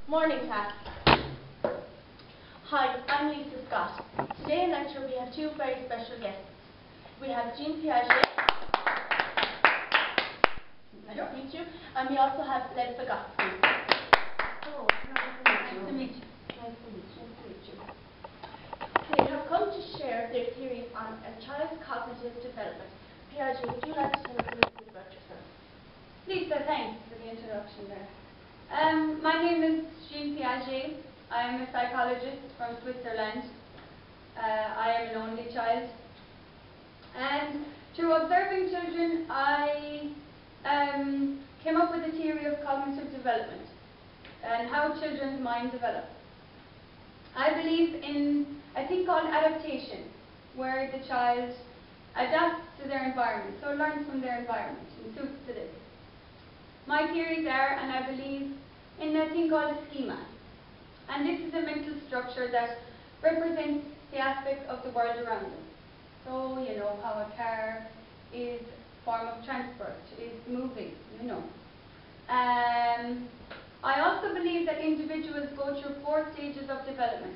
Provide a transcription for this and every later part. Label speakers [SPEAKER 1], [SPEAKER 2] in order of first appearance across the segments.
[SPEAKER 1] Morning class. Hi, I'm Lisa Scott. Today in lecture we have two very special guests. We have Jean Piaget, nice to meet you, and we also have Lev Vygotsky.
[SPEAKER 2] Hello, nice to meet you.
[SPEAKER 1] Nice to meet you. They have come to share their theories on a child's cognitive development. Piaget, would you like to tell us a little bit about yourself?
[SPEAKER 2] Lisa, thanks for the introduction there. My name is Jean Piaget. I am a psychologist from Switzerland. I am an only child. And through observing children, I came up with a theory of cognitive development and how children's mind develop. I believe in a thing called adaptation, where the child adapts to their environment, so learns from their environment and suits to this. My theories are, and I believe in a thing called a schema. And this is a mental structure that represents the aspects of the world around us. So, you know, how a car is a form of transport, is moving, you know. I also believe that individuals go through 4 stages of development: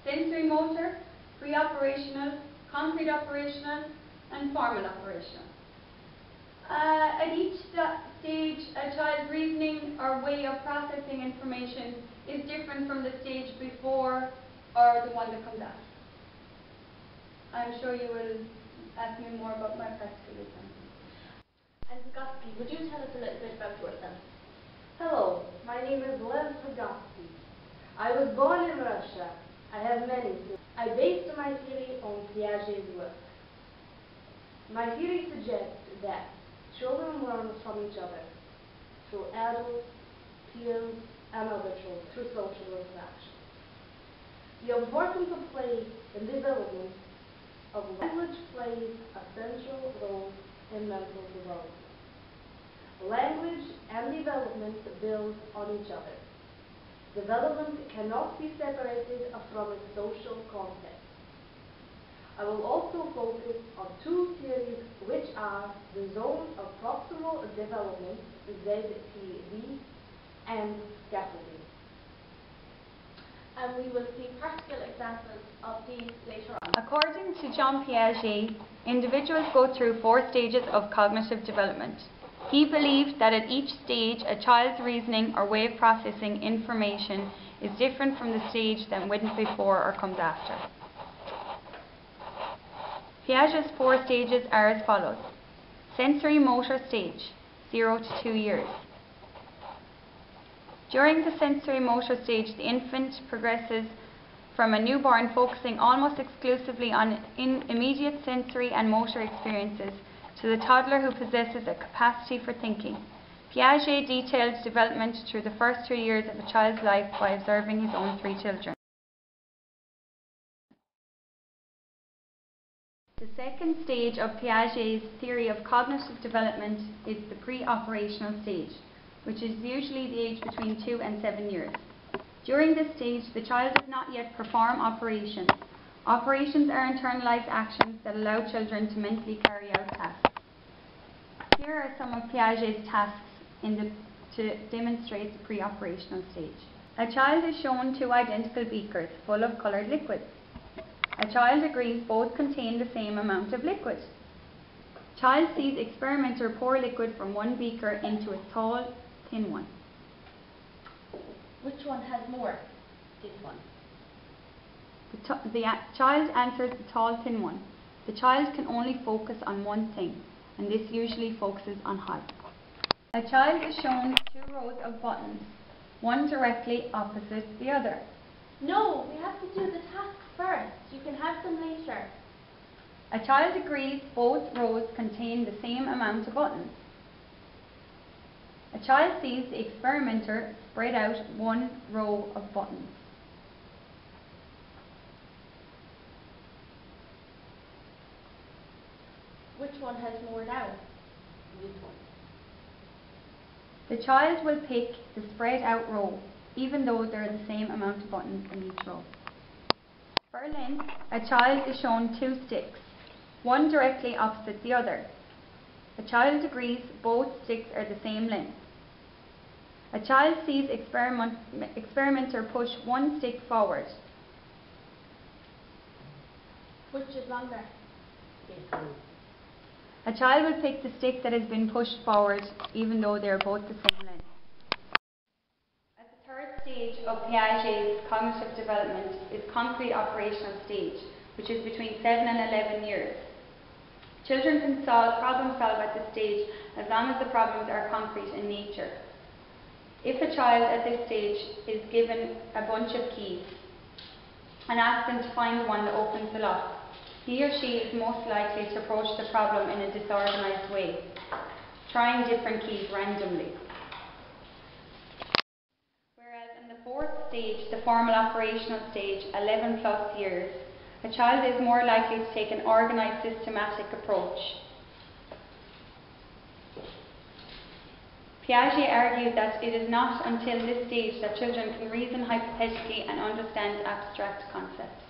[SPEAKER 2] sensory motor, pre-operational, concrete operational, and formal operational. At each stage, a child's reasoning or way of processing information is different from the stage before or the one that comes after. I'm sure you will ask me more about my practical example.
[SPEAKER 1] And Vygotsky, would you tell us a little bit about yourself?
[SPEAKER 3] Hello, my name is Lev Vygotsky. I was born in Russia. I have many theories. I based my theory on Piaget's work. My theory suggests that children learn from each other, through adults, peers, and other children, through social interaction. The importance of play in development of language plays a central role in mental development. Language and development build on each other. Development cannot be separated from its social context. I will also focus on 2 theories, which are the zone of proximal development, ZPD, and scaffolding.
[SPEAKER 1] And we will see practical examples of these later on.
[SPEAKER 2] According to Jean Piaget, individuals go through 4 stages of cognitive development. He believed that at each stage, a child's reasoning or way of processing information is different from the stage that went before or comes after. Piaget's 4 stages are as follows: sensory motor stage, 0 to 2 years. During the sensory motor stage, the infant progresses from a newborn focusing almost exclusively on immediate sensory and motor experiences to the toddler who possesses a capacity for thinking. Piaget detailed development through the first 3 years of a child's life by observing his own 3 children. The second stage of Piaget's theory of cognitive development is the pre-operational stage, which is usually the age between 2 and 7 years. During this stage, the child does not yet perform operations. Operations are internalized actions that allow children to mentally carry out tasks. Here are some of Piaget's tasks to demonstrate the pre-operational stage. A child is shown 2 identical beakers full of coloured liquids. A child agrees both contain the same amount of liquid. Child sees experimenter pour liquid from one beaker into a tall, thin one.
[SPEAKER 1] Which one has more? This one.
[SPEAKER 2] The child answers the tall, thin one. The child can only focus on one thing, and this usually focuses on height. A child is shown 2 rows of buttons, one directly opposite the other.
[SPEAKER 1] No, we have to do the task first. You can have them later.
[SPEAKER 2] A child agrees both rows contain the same amount of buttons. A child sees the experimenter spread out 1 row of buttons.
[SPEAKER 1] Which one has more now? This one.
[SPEAKER 2] The child will pick the spread out row, even though there are the same amount of buttons in each row. For length, a child is shown 2 sticks, one directly opposite the other. A child agrees both sticks are the same length. A child sees experimenter push one stick forward.
[SPEAKER 1] Which is longer?
[SPEAKER 2] A child will pick the stick that has been pushed forward, even though they are both the same length. At the third stage of Piaget's cognitive development is concrete operational stage, which is between 7 and 11 years. Children can problem solve at this stage as long as the problems are concrete in nature. If a child at this stage is given a bunch of keys and asked them to find the one that opens the lock, he or she is most likely to approach the problem in a disorganized way, trying different keys randomly. Whereas in the fourth stage, the formal operational stage, 11 plus years, a child is more likely to take an organized, systematic approach. Piaget argued that it is not until this stage that children can reason hypothetically and understand abstract concepts.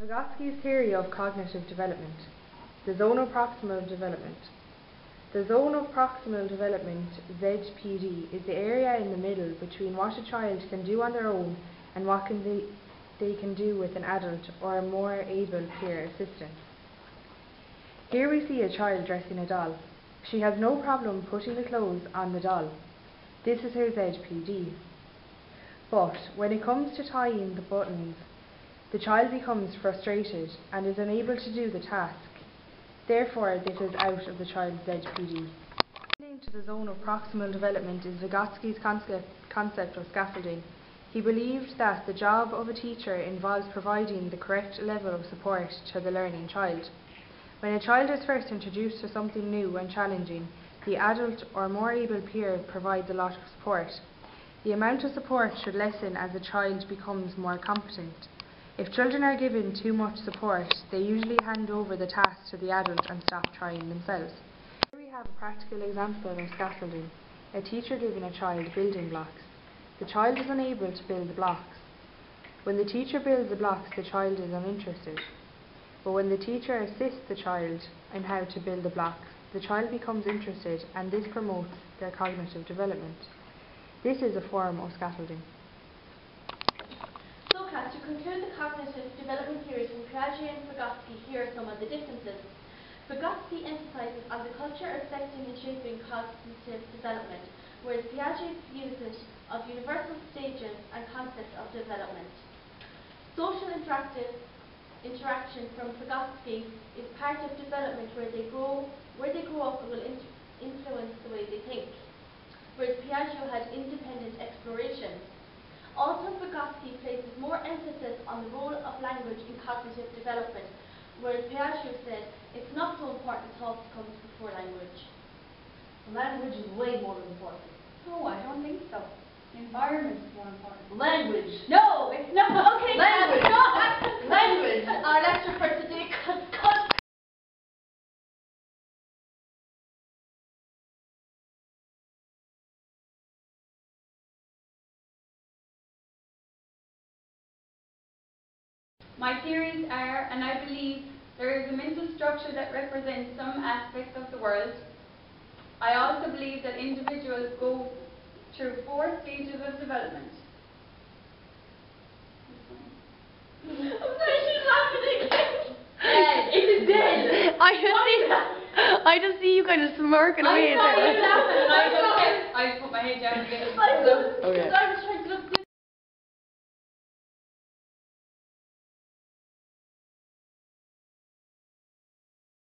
[SPEAKER 3] Vygotsky's theory of cognitive development. The zone of proximal development. The zone of proximal development, ZPD, is the area in the middle between what a child can do on their own and what they can do with an adult or a more able peer assistance. Here we see a child dressing a doll. She has no problem putting the clothes on the doll. This is her ZPD. But when it comes to tying the buttons, the child becomes frustrated and is unable to do the task. Therefore, this is out of the child's ZPD. Leading to the zone of proximal development is Vygotsky's concept of scaffolding. He believed that the job of a teacher involves providing the correct level of support to the learning child. When a child is first introduced to something new and challenging, the adult or more able peer provides a lot of support. The amount of support should lessen as the child becomes more competent. If children are given too much support, they usually hand over the task to the adult and stop trying themselves. Here we have a practical example of scaffolding. A teacher giving a child building blocks. The child is unable to build the blocks. When the teacher builds the blocks, the child is uninterested. But when the teacher assists the child in how to build the blocks, the child becomes interested, and this promotes their cognitive development. This is a form of scaffolding.
[SPEAKER 1] So, class, to conclude the cognitive development theories from Piaget and Vygotsky, here are some of the differences. Vygotsky emphasizes on the culture affecting and shaping cognitive development, whereas Piaget views it of universal stages and concepts of development. Social interaction from Vygotsky is part of development where they grow up and will influence the way they think, whereas Piaget had independent exploration. Also, Vygotsky places more emphasis on the role of language in cognitive development, whereas Piaget said it's not so important, thought comes before language.
[SPEAKER 4] Language is way more important.
[SPEAKER 2] No, I don't think so. The environment is more important.
[SPEAKER 4] Language.
[SPEAKER 2] No, it's not. Okay,
[SPEAKER 4] Language. Language.
[SPEAKER 1] Our lecture for today
[SPEAKER 2] My theories are, and I believe, there is a mental structure that represents some aspects of the world. I also believe that individuals go through 4 stages of development.
[SPEAKER 1] I'm sorry, she's laughing again.
[SPEAKER 4] It is dead.
[SPEAKER 3] I just see you kind of smirking away.
[SPEAKER 2] I saw you laughing and I just put my head down again.
[SPEAKER 1] I was
[SPEAKER 3] Okay.